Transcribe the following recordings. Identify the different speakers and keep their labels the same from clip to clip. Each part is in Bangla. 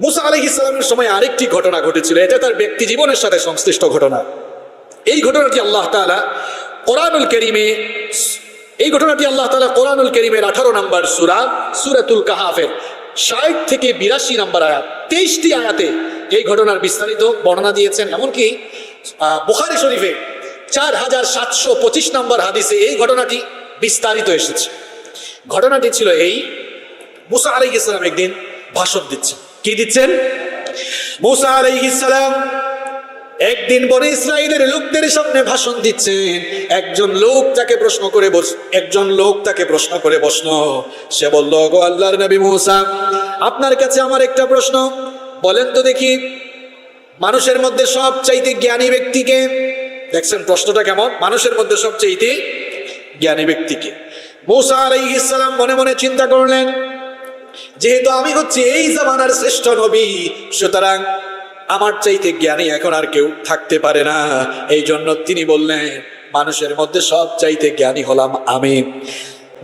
Speaker 1: মুসা আলাইহিস সালামের সময় আরেকটি ঘটনা ঘটেছিল, এটা তার ব্যক্তি জীবনের সাথে সংশ্লিষ্ট ঘটনা। এই ঘটনাটি আল্লাহ তাআলা কোরআনুল কারীমে কোরআনুল কারীমের 18 নম্বর সূরা সূরাতুল কাহাফের 60 থেকে 82 নম্বর আয়াত, 23টি আয়াতে এই ঘটনার বিস্তারিত বর্ণনা দিয়েছেন। এমনকি বুখারী শরীফে 4725 নম্বর হাদিসে এই ঘটনাটি বিস্তারিত এসেছে। ঘটনাটি ছিল এই, মুসা আলাইহিস সালাম একদিন ভাষণ দিচ্ছেন। কি দিচ্ছেন? মুসা আলাইহিস সালাম একদিন বনি ইসরাইলের লোকদের সামনে ভাষণ দিচ্ছেন। একজন লোক তাকে প্রশ্ন করে বসলো। সে বলল, গো আল্লাহর নবী মুসা, আপনার কাছে আমার একটা প্রশ্ন, বলেন তো দেখি, মানুষের মধ্যে সবচাইতে জ্ঞানী ব্যক্তিকে? দেখছেন প্রশ্নটা কেমন? মানুষের মধ্যে সবচাইতে জ্ঞানী ব্যক্তিকে? মুসা আলাইহিস সালাম মনে মনে চিন্তা করলেন, যেহেতু আমি হচ্ছে এই জামানার শ্রেষ্ঠ নবী, সুতরাং আমার চাইতে জ্ঞানী এখন আর কেউ থাকতে পারে না। এই জন্য তিনি বললেন, মানুষের মধ্যে সব চাইতে জ্ঞানী হলাম আমি।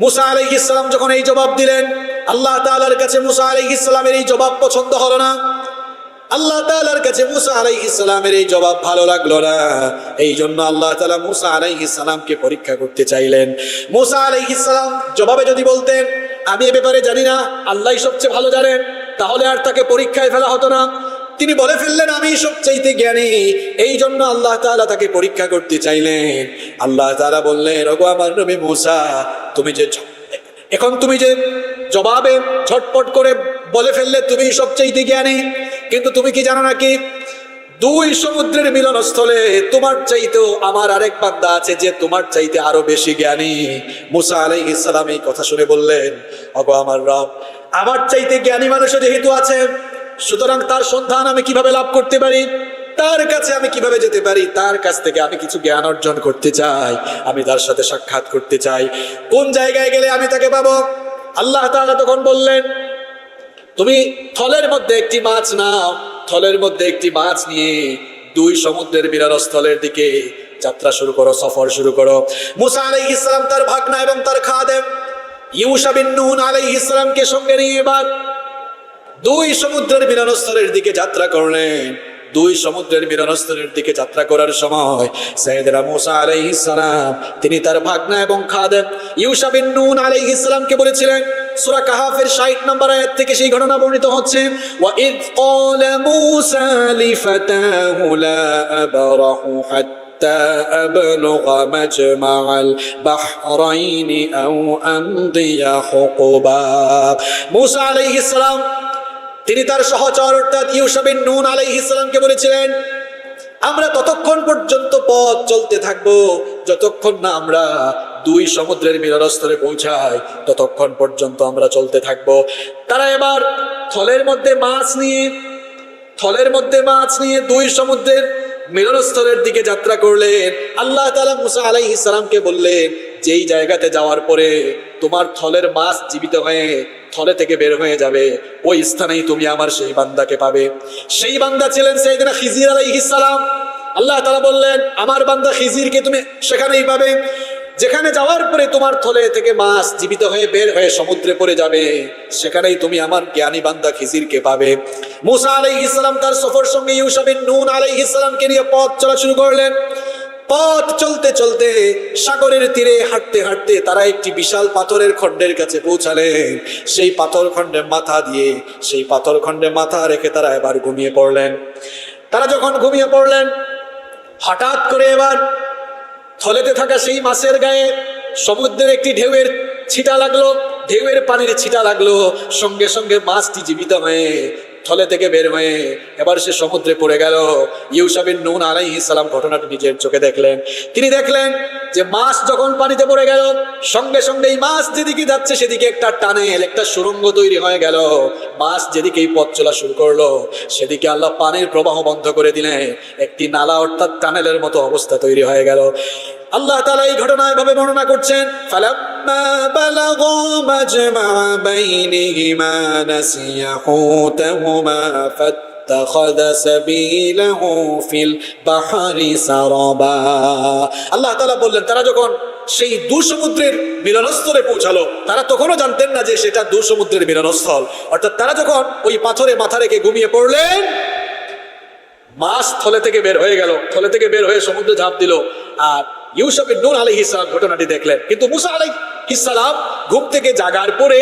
Speaker 1: মুসা আলাইহিস সালাম যখন এই জবাব দিলেন, আল্লাহ তাআলার কাছে মুসা আলাইহিস সালামের এই জবাব পছন্দ হলো না। আল্লাহ তাআলার কাছে মুসা আলাইহিস সালামের এই জবাব ভালো লাগলো না। এই জন্য আল্লাহ তাআলা মুসা আলাইহিস সালামকে পরীক্ষা করতে চাইলেন। মুসা আলাইহিস সালাম জবাবে যদি বলতেন, আমি এ ব্যাপারে জানি না, আল্লাহই সবচেয়ে ভালো জানেন, তাহলে আর তাকে পরীক্ষায় ফেলা হতো না। তিনি বলে ফেললেন, আমি সবচাইতে জ্ঞানী। এই জন্য আল্লাহ তাআলা তাকে পরীক্ষা করতে চাইলেন। আল্লাহ তাআলা বললেন, ওগো আমার নবী মুসা, তুমি যে জবাবে ঝটপট করে বলে ফেললে তুমি সবচাইতে জ্ঞানী, কিন্তু তুমি কি জানো নাকি, 2 সমুদ্রের মিলনস্থলে তোমার চাইতেও আমার আরেক বান্দা আছে যে তোমার চাইতে আরো বেশি জ্ঞানী। মুসা আলাইহিস সালাম এই কথা শুনে বললেন, ওগো আমার রব, আমার চাইতে জ্ঞানী মানুষ যেহেতু আছে, সুতরাং তার সন্ধান আমি কিভাবে লাভ করতে পারি? তার কাছে আমি কিভাবে যেতে পারি? তার কাছ থেকে আমি কিছু জ্ঞান অর্জন করতে চাই, আমি তার সাথে সাক্ষাৎ করতে চাই। কোন জায়গায় গেলে আমি তাকে পাবো? আল্লাহ তাআলা তখন বললেন, তুমি থলের মধ্যে একটি মাছ নাও, থলের মধ্যে একটি মাছ নিয়ে 2 সমুদ্রের মিলনস্থলের দিকে যাত্রা শুরু করো, সফর শুরু করো। মুসা আলাইহিস সালাম তার ভাগনা এবং তার খাদেম ইউশা বিন নুন আলাইহিস সালামকে সঙ্গে নিয়ে এবার 2 সমুদ্রের মিলনস্থলের দিকে যাত্রা করলেন। 2 সমুদ্রের মিলনস্থলের দিকে যাত্রা করার সময় সাইয়েদনা মুসা আলাইহিস সালাম তিনি তার ভাগনা এবং খাদেম ইউশা বিন নুন আলাইহিস সালামকে বলেছিলেন, সূরা কাহাফের 60 নম্বর আয়াত থেকে সেই ঘটনা বর্ণিত হচ্ছে, ওয়া ইয ক্বালা মুসা লিফাতাহু লা আবরাহু হাত্তা আবলুগা মাজমাআল বাহরাইনি আও আমদিয়া হুকুবা। মুসা আলাইহিস সালাম তিনি তার সহচর অর্থাৎ ইউশা বিন নুন আলাইহিস সালামকে বলেছিলেন, আমরা ততক্ষণ পর্যন্ত পথ চলতে থাকবো যতক্ষণ না আমরা 2 সমুদ্রের মিলনস্থলে পৌঁছাই, ততক্ষণ পর্যন্ত আমরা চলতে থাকবো। তারা এবার থলের মধ্যে মাছ নিয়ে 2 সমুদ্রের মিলনস্থলের দিকে যাত্রা করলেন। আল্লাহ তাআলা মুসা আলাইহিস সালামকে বললেন, যেই জায়গাতে যাওয়ার পরে তোমার থলের মাছ জীবিত হয়ে থলে থেকে বের হয়ে যাবে, ওই স্থানেই তুমি আমার সেই বান্দাকে পাবে। সেই বান্দা ছিলেন সাইয়েদনা খিজির আলাইহিস সালাম। আল্লাহ তাআলা বললেন, আমার বান্দা খিজিরকে তুমি সেখানেই পাবে, যেখানে যাওয়ার পরে তোমার থলে থেকে মাছ জীবিত হয়ে বের হয়ে সমুদ্রে পড়ে যাবে, সেখানেই তুমি আমার জ্ঞানী বান্দা খিজিরকে পাবে। মুসা আলাইহিস সালাম তার সফর সঙ্গে ইউশা বিন নুন আলাইহিস সালামকে নিয়ে পথ চলা শুরু করলেন। পথ চলতে চলতে সাগরের তীরে হাঁটতে হাঁটতে তারা একটি বিশাল পাথরের খণ্ডের কাছে পৌঁছালেন। সেই পাথর খণ্ডে মাথা রেখে তারা এবার ঘুমিয়ে পড়লেন। তারা যখন ঘুমিয়ে পড়লেন, হঠাৎ করে এবার থলেতে থাকা সেই মাছের গায়ে সমুদ্রের একটি ঢেউয়ের পানির ছিটা লাগলো। সঙ্গে সঙ্গে মাছটি জীবিত হয়ে থলে থেকে বের হয়ে এবার সে সমুদ্রে পড়ে গেল। ইউশা বিন নুন আলাইহিস সালাম ঘটনাটি নিজের চোখে দেখলেন। তিনি দেখলেন যে মাছ যখন পানিতে পড়ে গেল, সঙ্গে সঙ্গে এই মাছ যেদিকে যাচ্ছে সেদিকে একটা টানেল, একটা সুড়ঙ্গ তৈরি হয়ে গেল। মাছ যেদিকেই পথ চলা শুরু করলো, সেদিকে আল্লাহ পানির প্রবাহ বন্ধ করে দিলেন। একটি নালা অর্থাৎ টানেলের মতো অবস্থা তৈরি হয়ে গেল। আল্লাহ তাআলা এই ঘটনা এভাবে বর্ণনা করছেন, ফালাম্মা বালাগা মাজমা বাইনিহিমা নাসিয়া হুতাহুমা ফাত্তাখাযা সাবিলাহু ফিল বাহরি সারাবা। আল্লাহ তাআলা বললেন, তারা যখন সেই দু সমুদ্রের মিলনস্থলে পৌঁছালো, তারা তখনও জানতেন না যে সেটা দু সমুদ্রের মিলনস্থল। অর্থাৎ তারা যখন ওই পাথরে মাথা রেখে ঘুমিয়ে পড়লেন, মাছ থলে থেকে বের হয়ে গেল, থলে থেকে বের হয়ে সমুদ্রে ঝাঁপ দিল। আর ইউসুফ ইবনে নূন আলাইহিস সালাম ঘটনাটি দেখলেন, কিন্তু মুসা আলাইহিস সালাম ঘুম থেকে জাগার পরে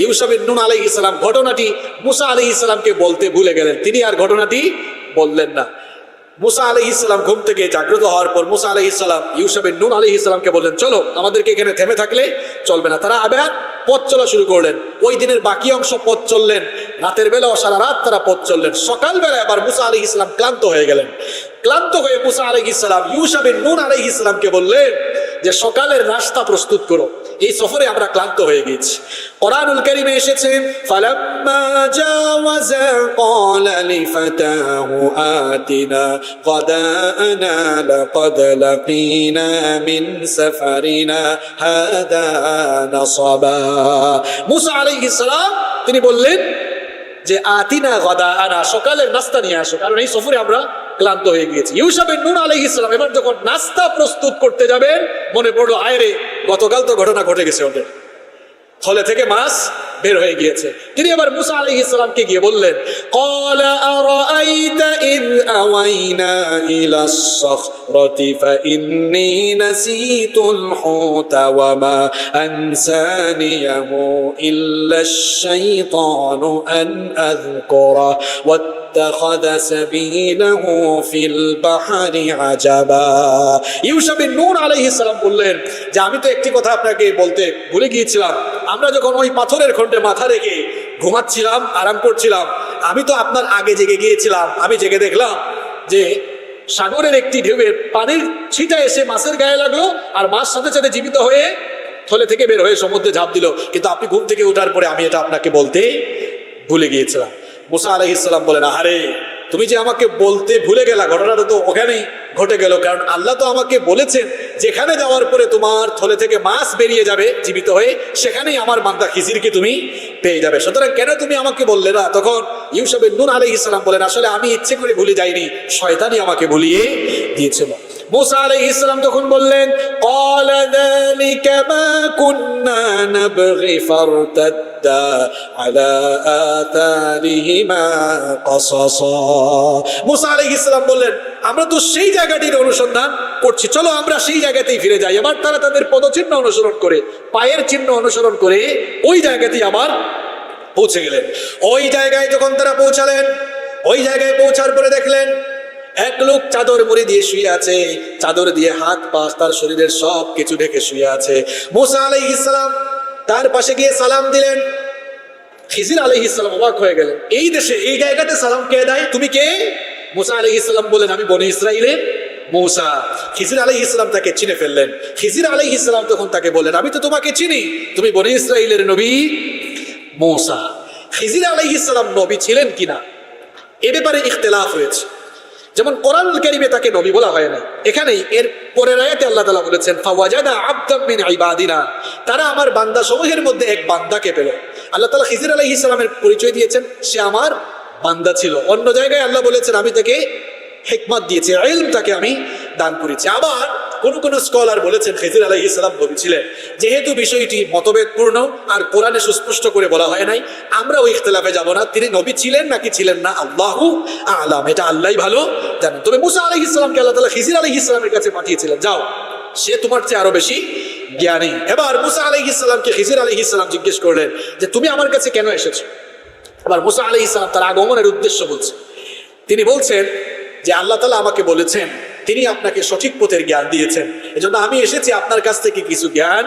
Speaker 1: ইউসুফ ইবনে নূন আলাইহিস সালাম ঘটনাটি মুসা আলাইহিস সালামকে বলতে ভুলে গেলেন, তিনি আর ঘটনাটি বললেন না। মুসা আলাইহিস সালাম ঘুম থেকে জাগ্রত হওয়ার পর মুসা আলাইহিস সালাম ইউসুফ ইবনে নূন আলাইহিস সালামকে বললেন, চলো, আমাদেরকে এখানে থেমে থাকলে চলবে না। তারা আবার পথ চলা শুরু করলেন। ওই দিনের বাকি অংশ পথ চললেন, রাতের বেলাও সারা রাত তারা পথ চললেন। সকালবেলা আবার মুসা আলাইহিস সালাম ক্লান্ত হয়ে গেলেন। ক্লান্ত হয়ে মুসা আলাইহিস সালাম ইউসুফ ইবনে নূন আলাইহিস সালামকে বললেন যে সকালের নাস্তা প্রস্তুত করো, এই সফরে আমরা ক্লান্ত হয়ে গেছি। কোরআনুল কারীমে এসেছে, ফালাম্মা জাওয়াজা ক্বালা লিফাতাহু আতিনা গাদানা লাকাদ লাকিনা মিন সাফারিনা হাদা নাসাবা। মুসা আলাইহিস সালাম তিনি বললেন যে আতিনা গাদানা, সকালের নাস্তা নিয়ে আসো, কারণ এই সফরে আমরা ক্লান্ত হয়ে গিয়েছি। ইউসুফ ইবনে নূন আলাইহিস সালাম এবার যখন নাস্তা প্রস্তুত করতে যাবেন, মনে পড়লো, আয়রে গতকাল তো ঘটনা ঘটে গেছে, ওদের থলে থেকে মাছ বের হয়ে গিয়েছে। তিনি আবার মুসা আলাইহিস সালামকে গিয়ে বললেন, ক্বালা আরাআইতা ইয আওয়াইনা ইলাস সাখরাতি ফাইন্নী নাসীতুল হুতা ওয়া মা আনসানিয়াহু ইল্লাশ শাইতানু আন আযকুরা واتخذ سبيله في البحر عجبا। ইউসুফ ইবনে নূন আলাইহিস সালাম বললেন যে আমি তো একটি কথা আপনাকে বলতে ভুলে গিয়েছিলাম, আমরা যখন ওই পাথরের খণ্ডে মাথা রেখে ঘুমাচ্ছিলাম, আরাম করছিলাম, আমি তো আপনার আগে জেগে গিয়েছিলাম। আমি জেগে দেখলাম যে সাগরের একটি ঢেউয়ের পানির ছিটা এসে মাছের গায়ে লাগলো, আর মাছ সাথে সাথে জীবিত হয়ে থলে থেকে বের হয়ে সমুদ্রে ঝাঁপ দিল। কিন্তু আপনি ঘুম থেকে ওঠার পরে আমি এটা আপনাকে বলতে ভুলে গিয়েছিলাম। মুসা আলাইহিস সালাম বলেন, আরে তুমি যে আমাকে বলতে ভুলে গেলা, ঘটনাটা তো ওখানেই ঘটে গেল, কারণ আল্লাহ তো আমাকে বলেছেন যেখানে যাওয়ার পরে তোমার থলে থেকে মাছ বেরিয়ে যাবে জীবিত হয়ে, সেখানেই আমার বান্দা খিজিরকে তুমি পেয়ে যাবে। সুতরাং কেন তুমি আমাকে বললে না? তখন ইউসুফ ইবনে নূন আলাইহিস সালাম বলেন, আসলে আমি ইচ্ছে করে ভুলে যাইনি, শয়তানই আমাকে ভুলিয়ে দিয়েছিল। মুসা আলাইহিস সালাম তখন বললেন, ক্বালা যালিকা মা কুন্না নাবগি ফারতাদ্দা আলা আতারিহিমা কসাসা। মুসা আলাইহিস সালাম বললেন, আমরা তো সেই জায়গাটির অনুসন্ধান করছি, চলো আমরা সেই জায়গাতেই ফিরে যাই। আবার তারা তাদের পদচিহ্ন অনুসরণ করে, পায়ের চিহ্ন অনুসরণ করে ওই জায়গাতেই আবার পৌঁছে গেলেন। ওই জায়গায় যখন তারা পৌঁছালেন, ওই জায়গায় পৌঁছার পরে দেখলেন এক লোক চাদর মুড়ি দিয়ে শুয়ে আছে, চাদর দিয়ে হাত পা তার শরীরের সব কিছু ঢেকে শুয়ে আছে। মুসা আলাইহিস সালাম তার পাশে গিয়ে সালাম দিলেন। খিজির আলাইহিস সালাম অবাক হয়ে গেলেন, এই দেশে এই জায়গাতে সালাম কে দেয়? তুমি কে? মুসা আলাইহিস সালাম বলেন, আমি বনী ইসরাইলের মূসা। খিজির আলাইহিস সালাম তাকে চিনে ফেললেন। খিজির আলাইহিস সালাম তখন তাকে বলেন, আমি তো তোমাকে চিনি, তুমি বনী ইসরাইলের নবী মূসা। খিজির আলাইহিস সালাম নবী ছিলেন কিনা এ ব্যাপারে ইখতিলাফ হয়েছে। যেমন কোরআনুল কারীমে তাকে নবী বলা হয় না, এখানেই এর পরের আয়াতে আল্লাহ তাআলা বলেছেন, ফাওয়াজাদা আবদাম মিন ইবাদিনা, তারা আমার বান্দা সমূহের মধ্যে এক বান্দাকে পেল। আল্লাহ তাআলা খিজির আলাইহিস সালামের পরিচয় দিয়েছেন, সে আমার বান্দা ছিল। অন্য জায়গায় আল্লাহ বলেছেন, আমি তাকে হিকমত দিয়েছি, ইলম তাকে আমি দান করেছি। আবার কোন কোন স্কলার বলেছেন খিজির আলাইহিস সালাম নবী ছিলেন। যেহেতু বিষয়টি মতভেদপূর্ণ আর কোরআনে সুস্পষ্ট করে বলা হয় নাই, আমরা ওই ইখতিলাফে যাব না। তিনি নবী ছিলেন নাকি ছিলেন না, আল্লাহু আ'লাম, এটা আল্লাহই ভালো জানেন। তবে মুসা আলাইহিস সালামকে আল্লাহ তাআলা খিজির আলাইহিস সালামের কাছে পাঠিয়েছিলেন, যাও, সে তোমার চেয়ে আরো বেশি জ্ঞানী। এবার মুসা আলাইহিস সালামকে খিজির আলাইহিস সালাম জিজ্ঞেস করলেন যে তুমি আমার কাছে কেন এসেছো? আবার মুসা আলাইহিস সালাম তার আগমনের উদ্দেশ্য বলছেন। তিনি বলছেন যে আল্লাহ তাআলা আমাকে বলেছেন তিনি আপনাকে সঠিক পথের জ্ঞান দিয়েছেন, এজন্য আমি এসেছি আপনার কাছ থেকে কিছু জ্ঞান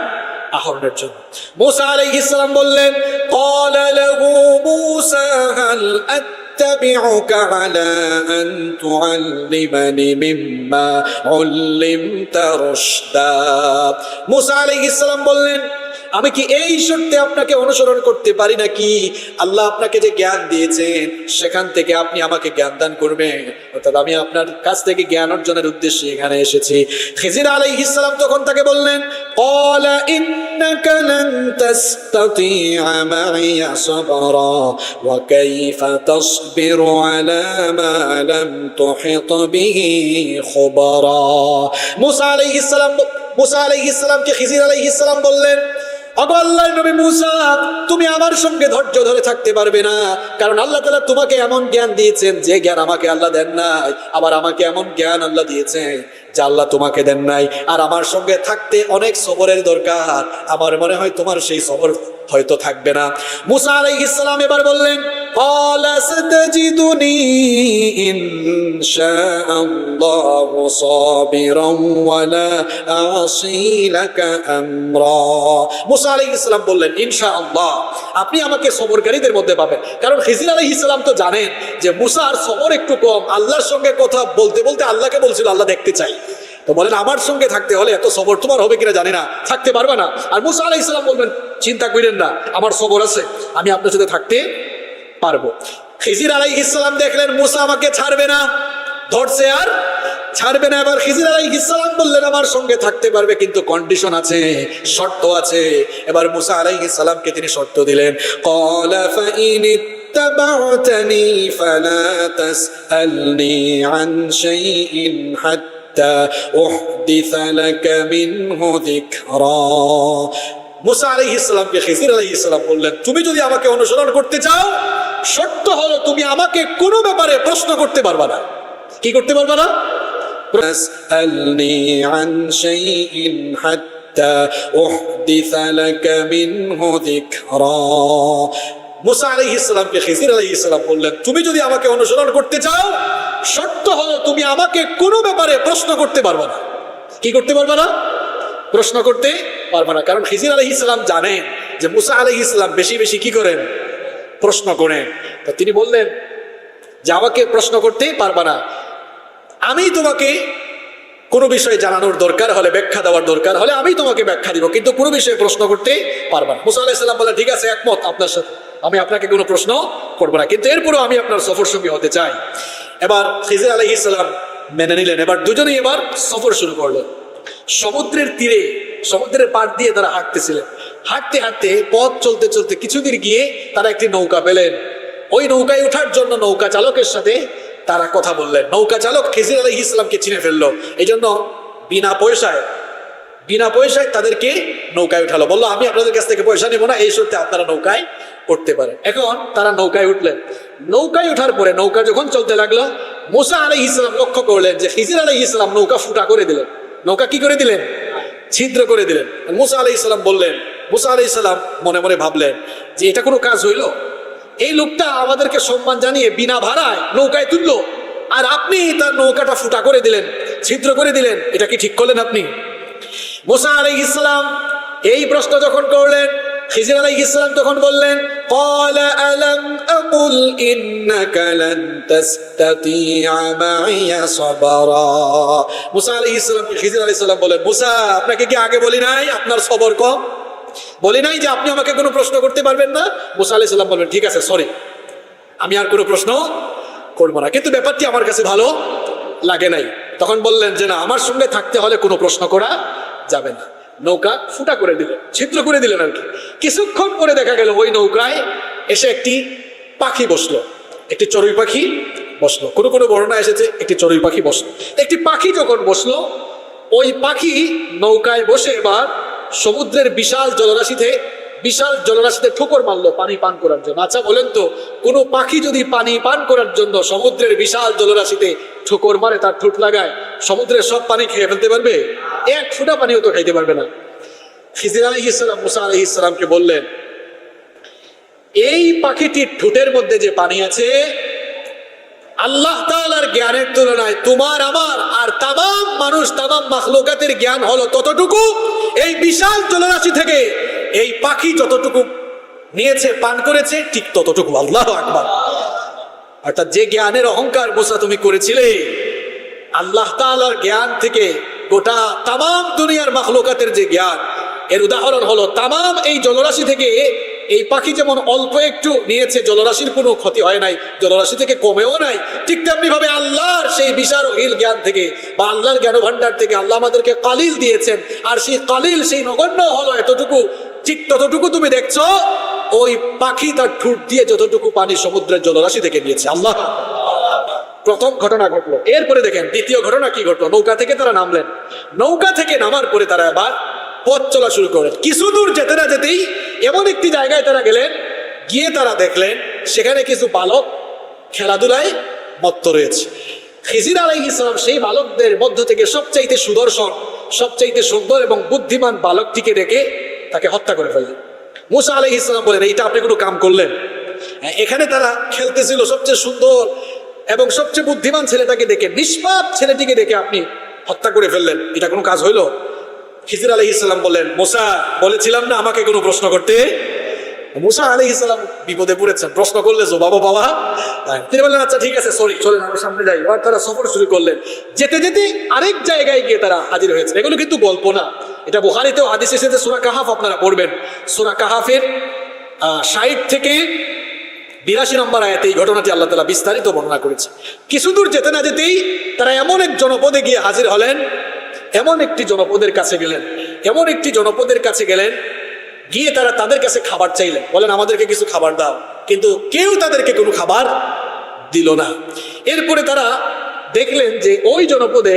Speaker 1: আহরণের জন্য। মুসা আলাইহিস সালাম বললেন, ক্বালা লাহু মুসা হাল আত্তাবিউকা আলা আন তুআল্লিমানি মিম্মা উল্লিমতা রুশদা। মুসা আলাইহিস সালাম বললেন, আমি কি এই শর্তে আপনাকে অনুসরণ করতে পারি নাকি আল্লাহ আপনাকে যে জ্ঞান দিয়েছেন সেখান থেকে আপনি আমাকে জ্ঞান দান করবেন? অর্থাৎ আমি আপনার কাছ থেকে জ্ঞান অর্জনের উদ্দেশ্যে এখানে এসেছি। খিজির আলাইহিস সালাম তখন তাকে বললেন, ক্বালা ইন্নাকা লান তাসতাতিআ মাইয়া সাবরা ওয়া কাইফা তাসবিরু আলা মা লাম তুহিত বিহি খুবরা। মুসা আলাইহিস সালাম মুসা আলাইহিস সালামকে খিজির আলাইহিস সালাম বললেন, ওগো আল্লাহর নবী মুসা, তুমি আমার সঙ্গে ধৈর্য ধরে থাকতে পারবে না, কারণ আল্লাহ তাআলা তোমাকে এমন জ্ঞান দিয়েছেন যে জ্ঞান আমাকে আল্লাহ দেন নাই, আবার আমাকে এমন জ্ঞান আল্লাহ দিয়েছেন যা আল্লাহ তোমাকে দেন নাই, আর আমার সঙ্গে থাকতে অনেক সবরের দরকার, আমার মনে হয় তোমার সেই সবর হয়তো থাকবে না। মুসা আলাইহিস সালাম এবার বললেন, ক্বালা সাতাজিদুনি ইনশাআল্লাহু সাবিরান ওয়ালা আসি লাকা আমরা। মুসা আলাইহিস সালাম বললেন, ইনশাআল্লাহ, আপনি আমাকে সবরকারীদের মধ্যে পাবেন। কারণ খিজির আলাইহিস সালাম তো জানেন যে মুসার সবর একটু কম, আল্লাহর সঙ্গে কথা বলতে বলতে আল্লাহকে বলছিল আল্লাহ দেখতে চাই, তো বলেন আমার সঙ্গে থাকতে হলে এত সবর তোমার হবে কিনা জানি না, থাকতে পারবে না। আর মুসা আলাইহিস সালাম বলবেন, চিন্তা করেন না, আমার সবর আছে, আমি আপনার সাথে থাকতে পারবো। খিজির আলাইহিস সালাম দেখলেন মুসা আমাকে ছাড়বে না, ধরছে আর ছাড়বে না। এবার খিজির আলাইহিস সালাম বললেন, আমার সঙ্গে থাকতে পারবে, কিন্তু কন্ডিশন আছে, শর্ত আছে। এবার মুসা আলাইহিস সালামকে তিনি শর্ত দিলেন, ক্বালা ফাইন ইত্তাবা'তানি ফালা তাসআলনি আন শাইইন হাত্তা উহদিসা লাকা মিনহু যিকরা। মুসা আলাইহিস সালামকে খিজির আলাইহিস সালাম বললেন, তুমি যদি আমাকে অনুসরণ করতে চাও, শর্ত হলো তুমি আমাকে কোনো ব্যাপারে প্রশ্ন করতে পারবা না। কি করতে পারবা না? তাসআলনি আন শাইইন হাত্তা উহদিসা লাকা মিনহু যিকরা। মুসা আলাইহিস সালামকে খিজির আলাইহিস সালাম বললেন, তুমি যদি আমাকে অনুসরণ করতে চাও, শর্ত হলো তুমি আমাকে কোনো ব্যাপারে প্রশ্ন করতে পারবা না। কি করতে পারবা না? প্রশ্ন করতে পারবা না। কারণ খিজির আলাইহিস সালাম জানেন যে মুসা আলাইহিস সালাম বেশি বেশি কি করেন? প্রশ্ন করেন। তো তিনি বললেন যে আমাকে প্রশ্ন করতে পারবা না, আমি তোমাকে কোনো বিষয়ে জানানোর দরকার হলে, ব্যাখ্যা দেওয়ার দরকার হলে আমি তোমাকে ব্যাখ্যা দিব, কিন্তু কোনো বিষয়ে প্রশ্ন করতে পারবা না। মুসা আলাইহিস সালাম বললেন, ঠিক আছে, একমত আপনার সাথে, আমি আপনাকে কোনো প্রশ্ন করবো না, কিন্তু এরপরও আমি আপনার সফর সঙ্গী হতে চাই। এবার খিজির আলাইহিস সালাম মেনে নিলেন। এবার দুজনেই এবার সফর শুরু করলেন। সমুদ্রের তীরে, সমুদ্রের পাড় দিয়ে তারা হাঁটতেছিলেন। হাঁটতে হাঁটতে পথ চলতে চলতে কিছুদিন গিয়ে তারা একটি নৌকা পেলেন। ওই নৌকায় ওঠার জন্য নৌকা চালকের সাথে তারা কথা বললেন। নৌকা চালক খিজির আলাইহিস সালামকে চিনে ফেললো, এই জন্য বিনা পয়সায় তাদেরকে নৌকায় উঠালো। বললো, আমি আপনাদের কাছ থেকে পয়সা নেবো না, এই সত্যি আপনারা নৌকায় উঠতে পারেন। এখন তারা নৌকায় উঠলেন। নৌকায় ওঠার পরে নৌকা যখন চলতে লাগলো, মুসা আলাইহিস সালাম লক্ষ্য করলেন যে খিজির আলাইহিস সালাম নৌকা ফুটা করে দিলেন। নৌকা কি করে দিলেন? ছিদ্র করে দিলেন। মুসা আলাইহিস সালাম বললেন, মুসা আলাইহিস সালাম মনে মনে ভাবলেন যে এটা কোনো কাজ হইল? এই লোকটা আমাদেরকে সম্মান জানিয়ে বিনা ভাড়ায় নৌকায় তুললো, আর আপনি তার নৌকাটা ফুটা করে দিলেন, ছিদ্র করে দিলেন, এটা কি ঠিক করলেন আপনি? মুসা আলাইহিস সালাম এই প্রশ্ন যখন করলেন, খিজির আলাইহিস সালাম তখন বললেন, ক্বালা আলাম আকুল ইন্নাকা লান তাসতাতিআ মাইয়া সাবরা। মুসা আলাইহিস সালাম খিজির আলাইহিস সালাম বলেন, মুসা, আপনাকে কি আগে বলি নাই আপনার সবর কম? বলি নাই যে আপনি আমাকে কোনো প্রশ্ন করতে পারবেন না? মুসা আলাইহিস সালাম বললেন, ঠিক আছে, সরি, আমি আর কোনো প্রশ্ন করবো না, কিন্তু ব্যাপারটি আমার কাছে ভালো লাগে নাই। তখন বললেন যে না, আমার সঙ্গে থাকতে হলে কোনো প্রশ্ন করা যাবে না। নৌকা ফুটা করে দিলেন, ছিদ্র করে দিলেন আর কি। কিছুক্ষণ পরে দেখা গেল ওই নৌকায় এসে একটি পাখি বসলো, একটি চড়ুই পাখি বসলো। কোনো কোনো বর্ণনা এসেছে একটি চড়ুই পাখি বসলো। একটি পাখি যখন বসলো, ওই পাখি নৌকায় বসে এবার সমুদ্রের বিশাল জলরাশিতে ঠোকর মারলো পানি পান করার জন্য। আচ্ছা বলেন তো, কোনো পাখি যদি পানি পান করার জন্য সমুদ্রের বিশাল জলরাশিতে ঠোকর মারে, তার ঠোঁট লাগায়, সমুদ্রের সব পানি খেয়ে ফেলতে পারবে? এক ফোঁটা পানিও তো খাইতে পারবে না। খিজির আলাইহিস সালাম মুসা আলাইহিস সালামকে বললেন, এই পাখিটির ঠোঁটের মধ্যে যে পানি আছে, আল্লাহ তাআলার জ্ঞানের তুলনায় তোমার আমার আর তামাম মানুষ, তামাম মাখলুকাতের জ্ঞান হলো ততটুকু। এই বিশাল জলরাশি থেকে এই পাখি যতটুকু নিয়েছে, পান করেছে, ঠিক ততটুকু। আল্লাহু আকবার। অর্থাৎ যে জ্ঞানের অহংকার মুসা তুমি করেছিলে, আল্লাহ তাআলার জ্ঞান থেকে গোটা তামাম দুনিয়ার মাখলুকাতের যে জ্ঞান, এর উদাহরণ হলো তামাম এই জলরাশি থেকে এই পাখি যেমন অল্প একটু নিয়েছে, জলরাশির কোনো ক্ষতি হয় নাই, জলরাশি থেকে কমেও নাই, ঠিক তেমনি ভাবে আল্লাহর সেই বিশাল হিল জ্ঞান থেকে বা আল্লাহর জ্ঞান ভান্ডার থেকে আল্লাহ আমাদেরকে কালিল দিয়েছেন, আর সেই কালিল, সেই নগণ্য হলো এতটুকু। ঠিক ততটুকু তুমি দেখছো ওই পাখি তার ঠোঁট দিয়ে যতটুকু পানি সমুদ্রের জলরাশি থেকে নিয়েছে। আল্লাহ প্রথম ঘটনা ঘটলো। এরপরে দেখেন দ্বিতীয় ঘটনা কি ঘটলো। নৌকা থেকে তারা নামলেন, নৌকা থেকে নামার পরে তারা আবার পথ চলা শুরু করলেন। কিছু দূর যেতে না যেতেই এমন একটি জায়গায় তারা গেলেন, গিয়ে তারা দেখলেন সেখানে কিছু বালক খেলাধুলায় মত্ত রয়েছে। খিজির আলাইহিস সালাম সেই বালকদের মধ্য থেকে সবচাইতে সুদর্শন, সবচাইতে সুন্দর এবং বুদ্ধিমান বালকটিকে ডেকে তাকে হত্যা করে ফেললেন। মুসা আলাইহিস সালাম বলেন, এইটা আপনি কোনো কাম করলেন? এখানে তারা খেলতেছিল সবচেয়ে সুন্দর এবং সবচেয়ে বুদ্ধিমান ছেলেটাকে ডেকে, নিষ্পাপ ছেলেটিকে ডেকে আপনি হত্যা করে ফেললেন, এটা কোনো কাজ হইল? খিজির আলাইহিস সালাম বললেন, মুসা বলেছিলাম না আমাকে কোনো প্রশ্ন করতে? মুসা আলাইহিস সালাম বিপদে পড়েছেন, প্রশ্ন করলে জবাবও পাওয়া। তিনি বললেন, আচ্ছা ঠিক আছে, সরি, চলেন আমরা সামনে যাই। আর তারা সফর শুরু করলেন। যেতে যেতে আরেক জায়গায় গিয়ে তারা হাজির হয়েছে। এগুলো কিন্তু গল্প না, এটা বুখারীতেও হাদিস এসেছে। সূরা কাহাফ আপনারা পড়বেন, সূরা কাহাফের 60 থেকে 82 নম্বর আয়াতে এই ঘটনাটি আল্লাহ তাআলা বিস্তারিত বর্ণনা করেছে। কিছু দূর যেতে না যেতেই তারা এমন এক জনপদে গিয়ে হাজির হলেন, এমন একটি জনপদের কাছে গেলেন, এমন একটি জনপদের কাছে গেলেন, গিয়ে তারা তাদের কাছে খাবার চাইলেন, বলেন আমাদেরকে কিছু খাবার দাও, কিন্তু কেউ তাদেরকে কোনো খাবার দিল না। এরপরে তারা দেখলেন যে ওই জনপদে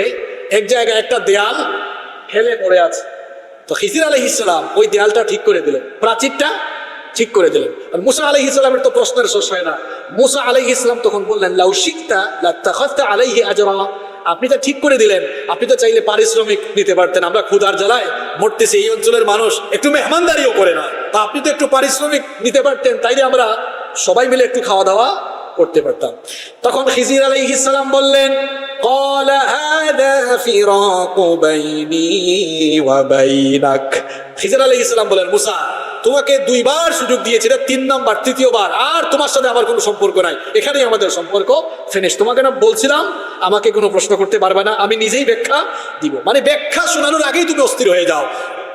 Speaker 1: এক জায়গায় একটা দেয়াল হেলে পড়ে আছে। তো খিজির আলাইহিস সালাম ওই দেয়ালটা ঠিক করে দিলেন, প্রাচীরটা ঠিক করে দিলেন। আর মুসা আলাইহিস সালামের তো প্রশ্নের শেষ হয় না। মুসা আলাইহিস সালাম তখন বললেন, লাউ শিকতা লাত্তাখাযতা আলাইহি আজরা, আপনি তো ঠিক করে দিলেন, আপনি তো চাইলে পারিশ্রমিক নিতে পারতেন। আমরা ক্ষুধার জ্বালায় মরতেছি, এই অঞ্চলের মানুষ একটু মেহমানদারিও করে না, তা আপনি তো একটু পারিশ্রমিক নিতে পারতেন, তাইলে আমরা সবাই মিলে একটু খাওয়া দাওয়া করতে পারতাম। তখন খিজির আলাইহিস সালাম বললেন, ক্বালা হাযা ফিরাকু বাইনি ওয়া বাইনাক। খিজির আলাইহিস সালাম বলেন, মুসা তোমাকে 2 বার সুযোগ দিয়েছি, এটা 3 নাম্বার, তৃতীয়বার আর তোমার সাথে আমার কোনো সম্পর্ক নাই, এখানেই আমাদের সম্পর্ক ফিনিশ। তোমাকে না বলছিলাম আমাকে কোনো প্রশ্ন করতে পারবে না, আমি নিজেই ব্যাখ্যা দিব। মানে ব্যাখ্যা শোনানোর আগেই তুমি অস্থির হয়ে যাও,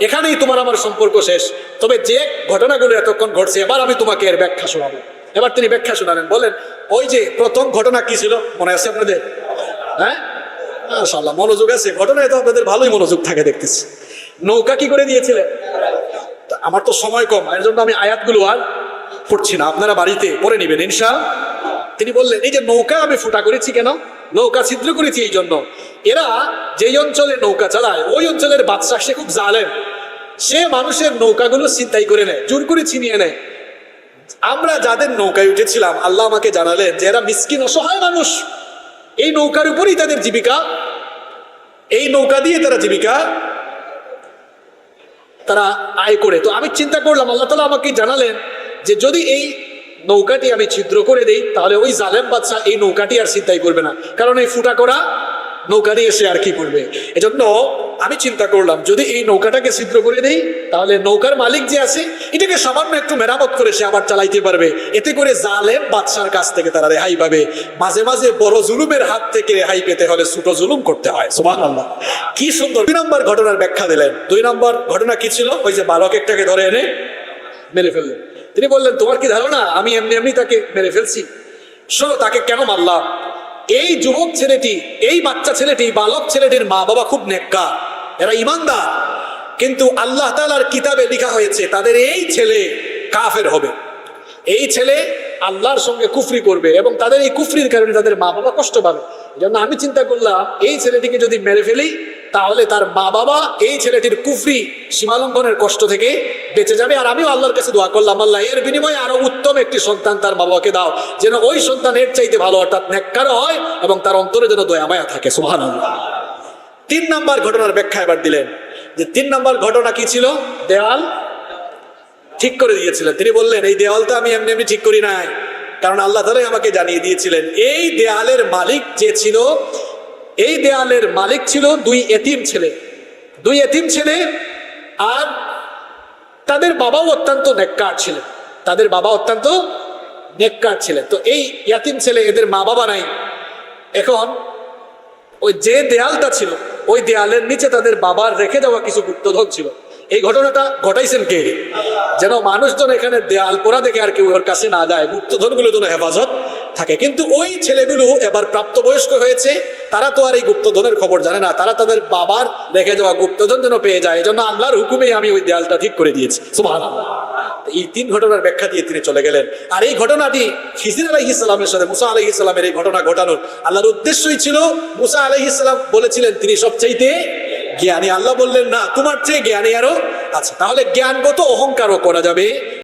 Speaker 1: এখানেই তোমার আমার সম্পর্ক শেষ। তবে যে ঘটনাগুলো এতক্ষণ ঘটছে এবার আমি তোমাকে এর ব্যাখ্যা শোনাবো। এবার তিনি ব্যাখ্যা শোনালেন, বলেন ওই যে প্রথম ঘটনা কি ছিল মনে আছে আপনাদের? হ্যাঁ, মাশাআল্লাহ মনোযোগ আছে, ঘটনায় তো আপনাদের ভালোই মনোযোগ থাকে দেখতেছি। নৌকা কি করে দিয়েছিলেন? আমার তো সময় কম, এর জন্য আমি আয়াতগুলো আর পড়ছি না, আপনারা বাড়িতে পড়ে নেবেন ইনশাআল্লাহ। তিনি বললেন, এই যে নৌকা আমি ফুটা করেছি কেন, নৌকা ছিদ্র করেছি এই জন্য, এরা যেই অঞ্চলে নৌকা চালায় ওই অঞ্চলের বাদশা সে খুব জালেম, সে মানুষের নৌকাগুলো ছিনতাই করে নেয়, জোর করে ছিনিয়ে নেয়। আমরা যাদের নৌকায় উঠেছিলাম আল্লাহ আমাকে জানালেন যে এরা মিসকিন অসহায় মানুষ, এই নৌকার উপরেই তাদের জীবিকা, এই নৌকা দিয়ে তারা জীবিকা তারা আয় করে। তো আমি চিন্তা করলাম, আল্লাহ তাআলা আমাকে জানালেন যে যদি এই নৌকাটি আমি ছিদ্র করে দেই তাহলে ওই জালেম বাদশা এই নৌকাটি আর ছিনতাই করবে না, কারণ এই ফুটা করা নৌকা দিয়ে সে আর কি করবে। এজন্য আমি চিন্তা করলাম যদি এই নৌকাটাকে ছিদ্র করে দেই তাহলে নৌকার মালিক যে আছে এটাকে সামান্য একটু মেরামত করে সে আবার চালাইতে পারবে, এতে করে জালেম বাদশার কাছ থেকে তারা রেহাই পাবে। মাঝে মাঝে বড় জুলুমের হাত থেকে রেহাই পেতে হলে ছোট জুলুম করতে হয়। সুবহানাল্লাহ, কি সুন্দর 2 নম্বর ঘটনার ব্যাখ্যা দিলেন। 2 নম্বর ঘটনা কি ছিল? ওই যে বালক একটাকে ধরে এনে মেরে ফেললেন। তিনি বললেন, তোমার কি ধারণা আমি এমনি এমনি তাকে মেরে ফেলছি? শোনো তাকে কেন মারলাম। এই যুবক ছেলেটি, এই বাচ্চা ছেলেটি, বালক ছেলেটির মা বাবা খুব নেককার, এরা ইমানদার, কিন্তু আল্লাহ তাআলার কিতাবে লেখা হয়েছে তাদের এই ছেলে কাফের হবে, এই ছেলে আল্লাহর সঙ্গে কুফরি করবে এবং তাদের এই কুফরির কারণে তাদের মা বাবা কষ্ট পাবে। এজন্য আমি চিন্তা করলাম এই ছেলেটিকে যদি মেরে ফেলি তাহলে তার মা বাবা এই ছেলেটির কুফরি সীমালঙ্ঘনের কষ্ট থেকে বেঁচে যাবে। আর আমিও আল্লাহর কাছে দোয়া করলাম, আল্লাহ এর বিনিময়ে আরো উত্তম একটি সন্তান তার বাবাকে দাও, যেন ওই সন্তান এর চাইতে ভালো অর্থাৎ নেককার হয় এবং তার অন্তরে যেন দয়া মায়া থাকে। সুবহানাল্লাহ। 3 নম্বর ঘটনার ব্যাখ্যা এবার দিলেন যে 3 নম্বর ঘটনা কি ছিল? দেওয়াল ঠিক করে দিয়েছিলেন। তিনি বললেন, এই দেওয়ালটা আমি এমনি এমনি ঠিক করি নাই, কারণ আল্লাহ তাআলা আমাকে জানিয়ে দিয়েছিলেন এই দেয়ালের মালিক যে ছিল, এই দেয়ালের মালিক ছিল 2 এতিম ছেলে, 2 এতিম ছেলে, আর তাদের বাবাও অত্যন্ত নেককার ছিলেন, তাদের বাবা অত্যন্ত নেককার ছিলেন। তো এই এতিম ছেলে, এদের মা বাবা নাই। এখন ওই যে দেয়ালটা ছিল ওই দেয়ালের নিচে তাদের বাবার রেখে যাওয়া কিছু গুপ্তধন ছিল। এই ঘটনাটা ঘটাইছেন কে? যেন মানুষজন এখানে দেয়াল পোড়া দেখে আর কেউ ওর কাছে না যায়, গুপ্তধন গুলো যেন হেফাজত থাকে। কিন্তু ওই ছেলেগুলো এবার প্রাপ্তবয়স্ক হয়েছে, তারা তো আর এই গুপ্তধনের খবর জানে না, তারা তাদের বাবার রেখে যাওয়া গুপ্তধন যেন পেয়ে যায়, এই জন্য আল্লাহর হুকুমেই আমি ওই দেয়ালটা ঠিক করে দিয়েছি। সুবহানাল্লাহ। এই 3 ঘটনার ব্যাখ্যা দিয়ে তিনি চলে গেলেন। আর এই ঘটনাটি খিজির আলাইহিস সালামের সাথে মুসা আলাইহিস সালামের এই ঘটনা ঘটানোর আল্লাহর উদ্দেশ্যই ছিল, মুসা আলাইহিস সালাম বলেছিলেন তিনি সবচাইতে জ্ঞানী। আল্লাহ বললেন না, তোমার চেয়ে জ্ঞানী আরো আছে। তাহলে জ্ঞানগত অহংকারও করা যাবে,